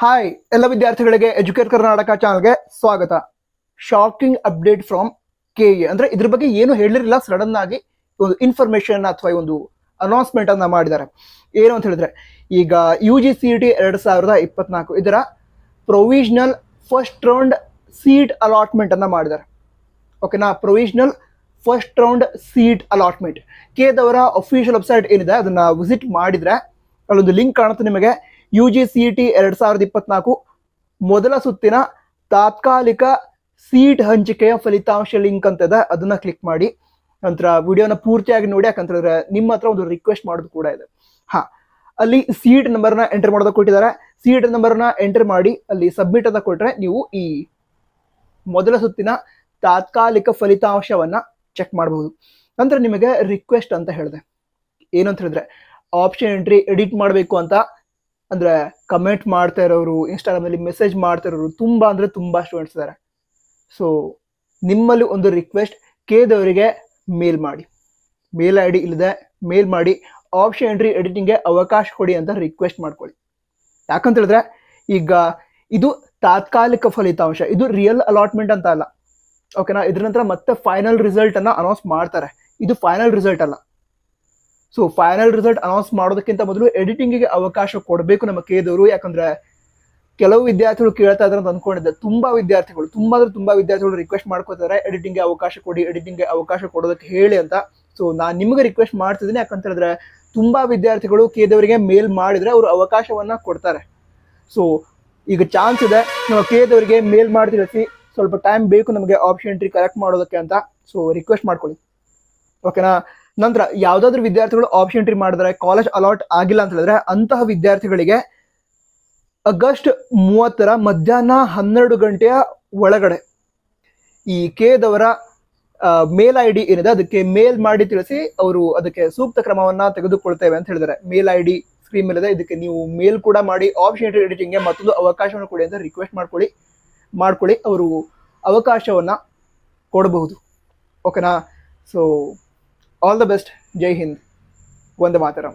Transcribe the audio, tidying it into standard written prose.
Hi ಎಲ್ಲ ವಿದ್ಯಾರ್ಥಿಗಳಿಗೆ educate Karnataka ಚಾನಲ್ಗೆ ಸ್ವಾಗತ. ಶಾಕಿಂಗ್ ಅಪ್ಡೇಟ್ ಫ್ರಮ್ ಕೆಎ ಅಂದ್ರೆ ಇದ್ರ ಬಗ್ಗೆ ಏನು ಹೇಳಿರಲಿಲ್ಲ, ಸಡನ್ ಆಗಿ ಒಂದು ಇನ್ಫಾರ್ಮೇಶನ್ ಅಥವಾ ಒಂದು ಅನೌನ್ಸ್ಮೆಂಟ್ ಅನ್ನ ಮಾಡಿದ್ದಾರೆ. ಏನು ಅಂತ ಹೇಳಿದ್ರೆ, ಈಗ UGCET 2024 ಇದರ provisional first round seat allotment ಅನ್ನ ಮಾಡಿದ್ದಾರೆ. ಓಕೆನಾ, provisional first round seat allotment ಕೆದವರ ಅಫಿಷಿಯಲ್ ವೆಬ್ಸೈಟ್ ಏನಿದೆ ಅದನ್ನ ವಿಸಿಟ್ ಮಾಡಿದ್ರೆ ಅಲ್ಲೊಂದು ಲಿಂಕ್ ಕಾಣುತ್ತೆ ನಿಮಗೆ. UGCET 2024 ಮೊದಲ ಸುತ್ತಿನ ತಾತ್ಕಾಲಿಕ ಸೀಟ್ ಹಂಚಿಕೆಯ ಫಲಿತಾಂಶ ಲಿಂಕ್ ಅಂತ ಇದೆ, ಅದನ್ನ ಕ್ಲಿಕ್ ಮಾಡಿ ನಂತರ ವಿಡಿಯೋನ ಪೂರ್ತಿಯಾಗಿ ನೋಡಿ. ಯಾಕಂತಂದ್ರೆ ನಿಮ್ಮ ಹತ್ರ ಒಂದು ರಿಕ್ವೆಸ್ಟ್ ಮಾಡೋದು ಕೂಡ ಇದೆ. ಅಲ್ಲಿ ಸೀಟ್ ನಂಬರ್ನ ಎಂಟರ್ ಮಾಡೋದಕ್ಕೆ ಕೊಟ್ಟಿದ್ದಾರೆ. ಸೀಟ್ ನಂಬರ್ನ ಎಂಟರ್ ಮಾಡಿ ಅಲ್ಲಿ ಸಬ್ಮಿಟ್ ಅಂತ ಕೊಟ್ರೆ ನೀವು ಈ ಮೊದಲ ಸುತ್ತಿನ ತಾತ್ಕಾಲಿಕ ಫಲಿತಾಂಶವನ್ನ ಚೆಕ್ ಮಾಡಬಹುದು. ನಂತರ ನಿಮಗೆ ರಿಕ್ವೆಸ್ಟ್ ಅಂತ ಹೇಳಿದೆ. ಏನು ಅಂತ ಹೇಳಿದ್ರೆ, ಆಪ್ಷನ್ ಎಂಟ್ರಿ ಎಡಿಟ್ ಮಾಡಬೇಕು ಅಂತ ಅಂದ್ರೆ ಕಮೆಂಟ್ ಮಾಡ್ತಾ ಇರೋರು, ಇನ್ಸ್ಟಾಗ್ರಾಮಲ್ಲಿ ಮೆಸೇಜ್ ಮಾಡ್ತಾ ಇರೋರು ತುಂಬಾ ಅಂದ್ರೆ ತುಂಬಾ ಸ್ಟೂಡೆಂಟ್ಸ್ ಇದ್ದಾರೆ. ಸೊ ನಿಮ್ಮಲ್ಲಿ ಒಂದು ರಿಕ್ವೆಸ್ಟ್, ಕೆದವರಿಗೆ ಮೇಲ್ ಮಾಡಿ, ಮೇಲ್ ID ಇಲ್ಲದೆ ಮೇಲ್ ಮಾಡಿ ಆಪ್ಷನ್ ಎಂಟ್ರಿ ಎಡಿಟಿಂಗ್ಗೆ ಅವಕಾಶ ಕೊಡಿ ಅಂತ ರಿಕ್ವೆಸ್ಟ್ ಮಾಡ್ಕೊಳ್ಳಿ. ಯಾಕಂತ ಹೇಳಿದ್ರೆ ಈಗ ಇದು ತಾತ್ಕಾಲಿಕ ಫಲಿತಾಂಶ, ಇದು ರಿಯಲ್ ಅಲಾಟ್ಮೆಂಟ್ ಅಂತ ಅಲ್ಲ. ಓಕೆನಾ, ಇದ್ರ ನಂತರ ಮತ್ತೆ ಫೈನಲ್ ರಿಸಲ್ಟ್ ಅನ್ನ ಅನೌನ್ಸ್ ಮಾಡ್ತಾರೆ. ಇದು ಫೈನಲ್ ರಿಸಲ್ಟ್ ಅಲ್ಲ. ಸೊ ಫೈನಲ್ ರಿಸಲ್ಟ್ ಅನೌನ್ಸ್ ಮಾಡೋದಕ್ಕಿಂತ ಮೊದಲು ಎಡಿಟಿಂಗಿಗೆ ಅವಕಾಶ ಕೊಡಬೇಕು ನಮ್ಮ ಕೆದವರು. ಯಾಕಂದ್ರೆ ಕೆಲವು ವಿದ್ಯಾರ್ಥಿಗಳು ಕೇಳ್ತಾ ಇದ್ದಾರೆ ಅಂತ ಅನ್ಕೊಂಡಿದ್ದೆ. ತುಂಬಾ ವಿದ್ಯಾರ್ಥಿಗಳು ರಿಕ್ವೆಸ್ಟ್ ಮಾಡ್ಕೋತಾರೆ, ಎಡಿಟಿಂಗ್ಗೆ ಅವಕಾಶ ಕೊಡಿ, ಎಡಿಟಿಂಗ್ಗೆ ಅವಕಾಶ ಕೊಡೋದಕ್ಕೆ ಹೇಳಿ ಅಂತ. ಸೊ ನಾನು ನಿಮಗೆ ರಿಕ್ವೆಸ್ಟ್ ಮಾಡ್ತಿದ್ದೀನಿ. ಯಾಕಂತ ಹೇಳಿದ್ರೆ ತುಂಬಾ ವಿದ್ಯಾರ್ಥಿಗಳು ಕೆದವರಿಗೆ ಮೇಲ್ ಮಾಡಿದ್ರೆ ಅವರು ಅವಕಾಶವನ್ನ ಕೊಡ್ತಾರೆ. ಸೊ ಈಗ ಚಾನ್ಸ್ ಇದೆ, ನಾವು ಕೆದವರಿಗೆ ಮೇಲ್ ಮಾಡಿ ತಿಳಿಸಿ, ಸ್ವಲ್ಪ ಟೈಮ್ ಬೇಕು ನಮಗೆ ಆಪ್ಷನ್ ಎಂಟ್ರಿ ಕರೆಕ್ಟ್ ಮಾಡೋದಕ್ಕೆ ಅಂತ. ಸೊ ರಿಕ್ವೆಸ್ಟ್ ಮಾಡ್ಕೊಳ್ಳಿ. ಓಕೆನಾ. ನಂತರ ಯಾವ್ದಾದ್ರು ವಿದ್ಯಾರ್ಥಿಗಳು ಆಪ್ಷನ್ ಎಂಟ್ರಿ ಮಾಡಿದ್ರೆ ಕಾಲೇಜ್ ಅಲಾಟ್ ಆಗಿಲ್ಲ ಅಂತ ಹೇಳಿದ್ರೆ ಅಂತಹ ವಿದ್ಯಾರ್ಥಿಗಳಿಗೆ ಆಗಸ್ಟ್ 30 ಮಧ್ಯಾಹ್ನ 12 ಗಂಟೆಯ ಒಳಗಡೆ ಈ ಕೆದವರ ಮೇಲ್ ID ಏನಿದೆ ಅದಕ್ಕೆ ಮೇಲ್ ಮಾಡಿ ತಿಳಿಸಿ, ಅವರು ಅದಕ್ಕೆ ಸೂಕ್ತ ಕ್ರಮವನ್ನ ತೆಗೆದುಕೊಳ್ತೇವೆ ಅಂತ ಹೇಳಿದ್ದಾರೆ. ಮೇಲ್ ID ಸ್ಕ್ರೀನ್ ಮೇಲೆ ಇದೆ, ಇದಕ್ಕೆ ನೀವು ಮೇಲ್ ಕೂಡ ಮಾಡಿ ಆಪ್ಷನ್ ಎಂಟ್ರಿ ಎಡಿಟಿಂಗ್ಗೆ ಮತ್ತೊಂದು ಅವಕಾಶವನ್ನು ಕೊಡಿ ಅಂತ ರಿಕ್ವೆಸ್ಟ್ ಮಾಡ್ಕೊಳ್ಳಿ. ಅವರು ಅವಕಾಶವನ್ನ ಕೊಡಬಹುದು. ಓಕೆನಾ. So all the best. ಜೈ ಹಿಂದ್. ವಂದೇ ಮಾತರಂ.